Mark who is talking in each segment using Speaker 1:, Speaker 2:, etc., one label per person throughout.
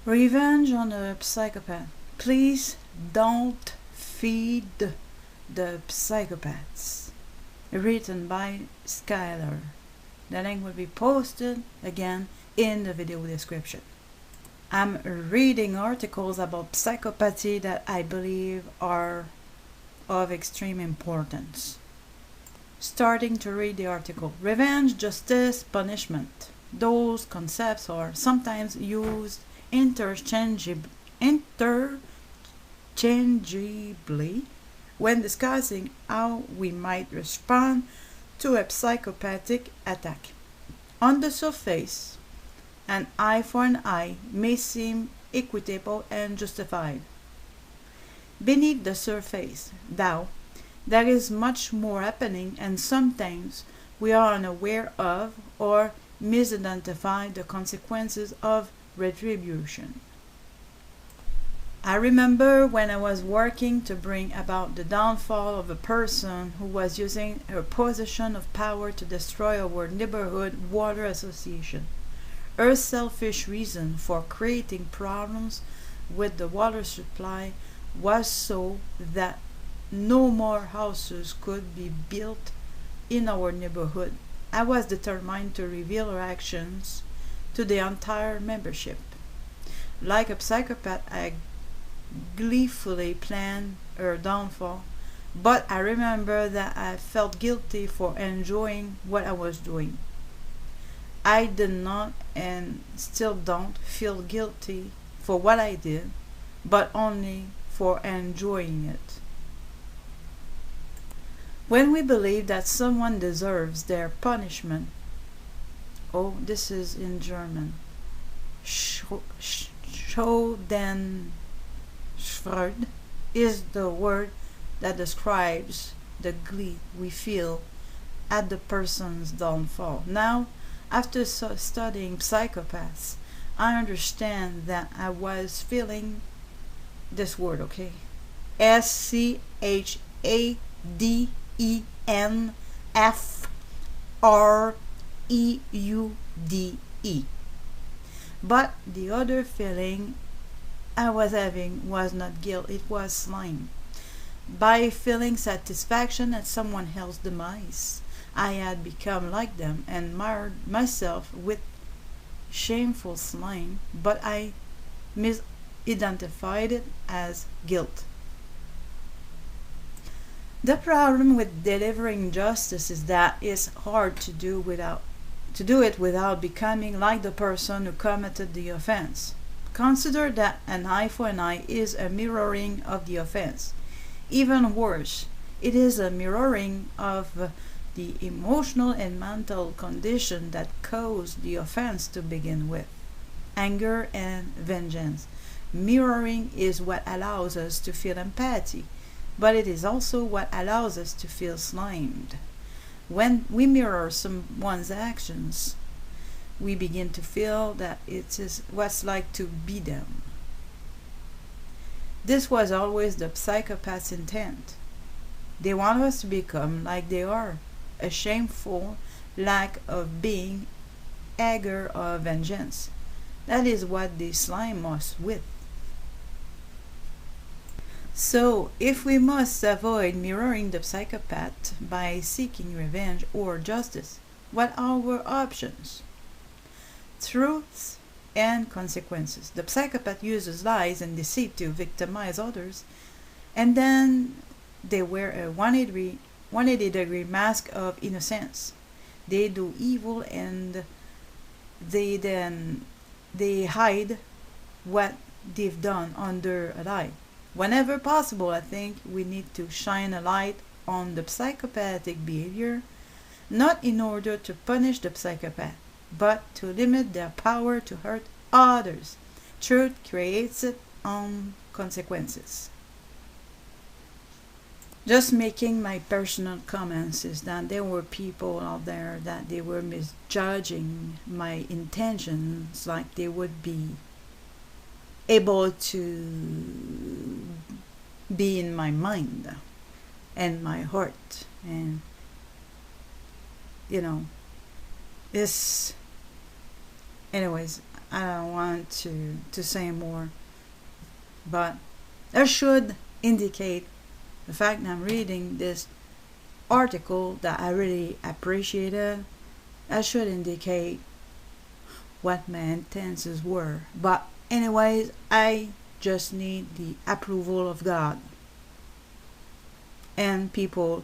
Speaker 1: Revenge on a Psychopath. Please don't feed the psychopaths. Written by Skylar. The link will be posted again in the video description. I'm reading articles about psychopathy that I believe are of extreme importance. Starting to read the article. Revenge, justice, punishment. Those concepts are sometimes used interchangeably when discussing how we might respond to a psychopathic attack. On the surface, an eye for an eye may seem equitable and justified. Beneath the surface, though, there is much more happening, and sometimes we are unaware of or misidentify the consequences of retribution. I remember when I was working to bring about the downfall of a person who was using her position of power to destroy our neighborhood water association. Her selfish reason for creating problems with the water supply was so that no more houses could be built in our neighborhood. I was determined to reveal her actions to the entire membership. Like a psychopath, I gleefully planned her downfall, but I remember that I felt guilty for enjoying what I was doing. I did not and still don't feel guilty for what I did, but only for enjoying it. When we believe that someone deserves their punishment, oh, this is in German, Schadenfreude is the word that describes the glee we feel at the person's downfall. Now, after studying psychopaths, I understand that I was feeling this word, okay? Schadenfreude. But the other feeling I was having was not guilt, it was slime. By feeling satisfaction at someone else's demise, I had become like them and marred myself with shameful slime, but I misidentified it as guilt. The problem with delivering justice is that it's hard to do it without becoming like the person who committed the offense. Consider that an eye for an eye is a mirroring of the offense. Even worse, it is a mirroring of the emotional and mental condition that caused the offense to begin with. Anger and vengeance. Mirroring is what allows us to feel empathy, but it is also what allows us to feel slimed. When we mirror someone's actions, we begin to feel that it is what's like to be them. This was always the psychopath's intent. They want us to become like they are, a shameful lack of being, anger or vengeance. That is what they slime us with. So, if we must avoid mirroring the psychopath by seeking revenge or justice, what are our options? Truths and consequences. The psychopath uses lies and deceit to victimize others, and then they wear a 180-degree mask of innocence. They do evil and they hide what they've done under a lie. Whenever possible, I think we need to shine a light on the psychopathic behavior, not in order to punish the psychopath, but to limit their power to hurt others. Truth creates its own consequences. Just making my personal comments is that there were people out there that they were misjudging my intentions, like they would be able to be in my mind and my heart, and it's anyways, I don't want to say more, but that should indicate the fact that I'm reading this article that I really appreciated. That should indicate what my intentions were. But anyways, I just need the approval of God and people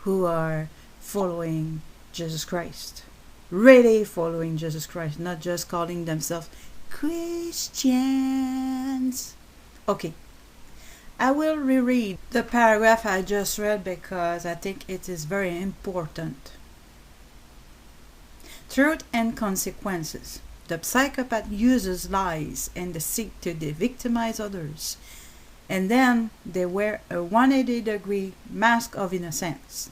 Speaker 1: who are following Jesus Christ, really following Jesus Christ, not just calling themselves Christians. Okay, I will reread the paragraph I just read because I think it is very important. Truth and consequences. The psychopath uses lies and deceit to de-victimize others, and then they wear a 180-degree mask of innocence.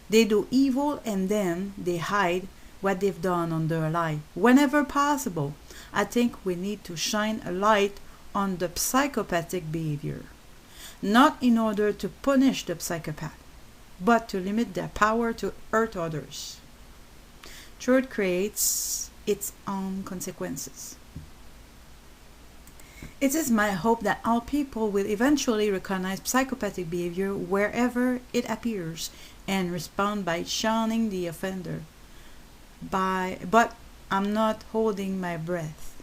Speaker 1: They do evil and then they hide what they've done under a lie. Whenever possible, I think we need to shine a light on the psychopathic behavior, not in order to punish the psychopath, but to limit their power to hurt others. Truth creates its own consequences. It is my hope that all people will eventually recognize psychopathic behavior wherever it appears and respond by shunning the offender. But I'm not holding my breath.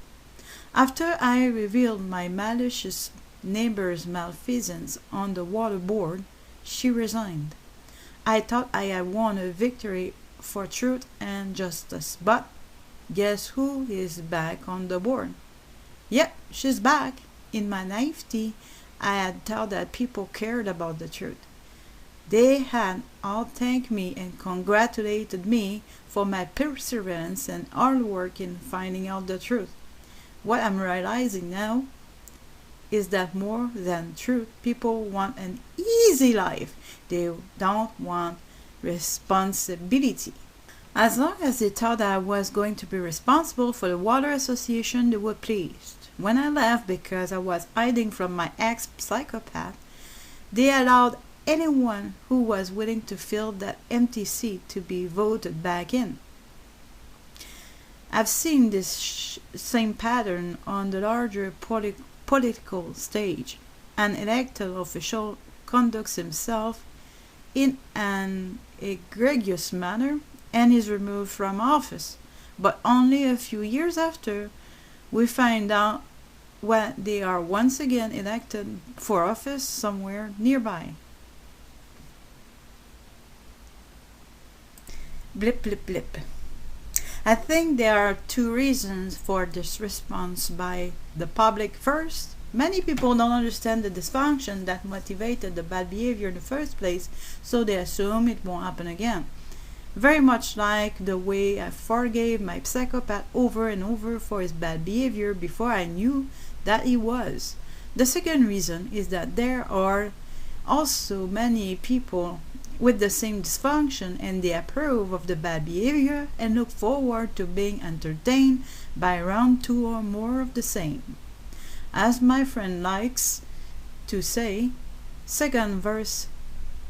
Speaker 1: After I revealed my malicious neighbor's malfeasance on the water board, she resigned. I thought I had won a victory for truth and justice, but guess who is back on the board? Yep, she's back. In my naivety, I had thought that people cared about the truth. They had all thanked me and congratulated me for my perseverance and hard work in finding out the truth. What I'm realizing now is that more than truth, people want an easy life. They don't want responsibility. As long as they thought I was going to be responsible for the water association, they were pleased. When I left because I was hiding from my ex-psychopath, they allowed anyone who was willing to fill that empty seat to be voted back in. I've seen this same pattern on the larger political stage. An elected official conducts himself in an egregious manner and is removed from office, but only a few years after we find out when they are once again elected for office somewhere nearby. Blip, blip, blip. I think there are two reasons for this response by the public. First, many people don't understand the dysfunction that motivated the bad behavior in the first place, so they assume it won't happen again. Very much like the way I forgave my psychopath over and over for his bad behavior before I knew that he was. The second reason is that there are also many people with the same dysfunction, and they approve of the bad behavior and look forward to being entertained by round two or more of the same. As my friend likes to say, second verse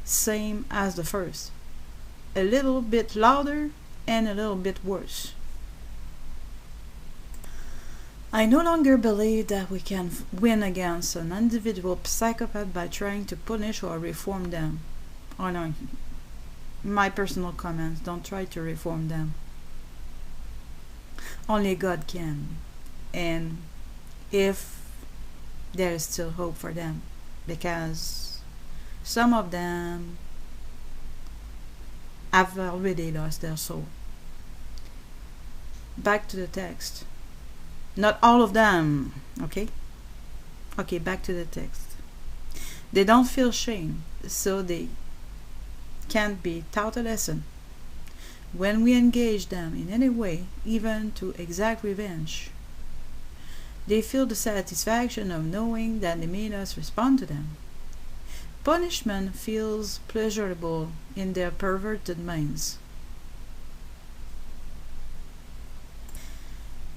Speaker 1: same as the first. A little bit louder and a little bit worse. I no longer believe that we can win against an individual psychopath by trying to punish or reform them. Oh no, my personal comments, don't try to reform them. Only God can. And if there is still hope for them, because some of them have already lost their soul. Back to the text. Not all of them, okay? Okay, back to the text. They don't feel shame, so they can't be taught a lesson. When we engage them in any way, even to exact revenge, they feel the satisfaction of knowing that they made us respond to them. Punishment feels pleasurable in their perverted minds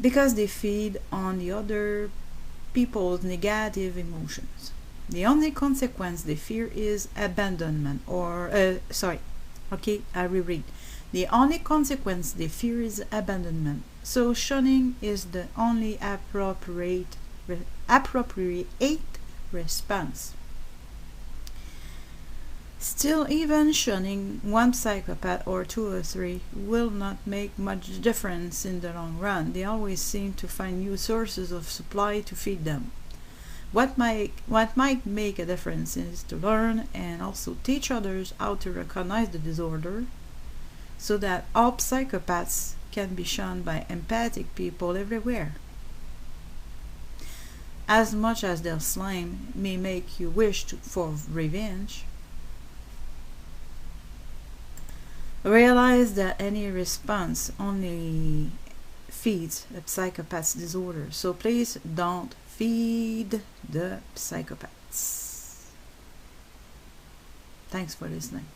Speaker 1: because they feed on the other people's negative emotions. The only consequence they fear is abandonment, I reread. The only consequence they fear is abandonment, So shunning is the only appropriate response. Still, even shunning one psychopath or two or three will not make much difference in the long run. They always seem to find new sources of supply to feed them. What might make a difference is to learn and also teach others how to recognize the disorder, so that all psychopaths can be shunned by empathic people everywhere. As much as their slime may make you wish for revenge, realize that any response only feeds a psychopath's disorder. So please don't feed the psychopaths. Thanks for listening.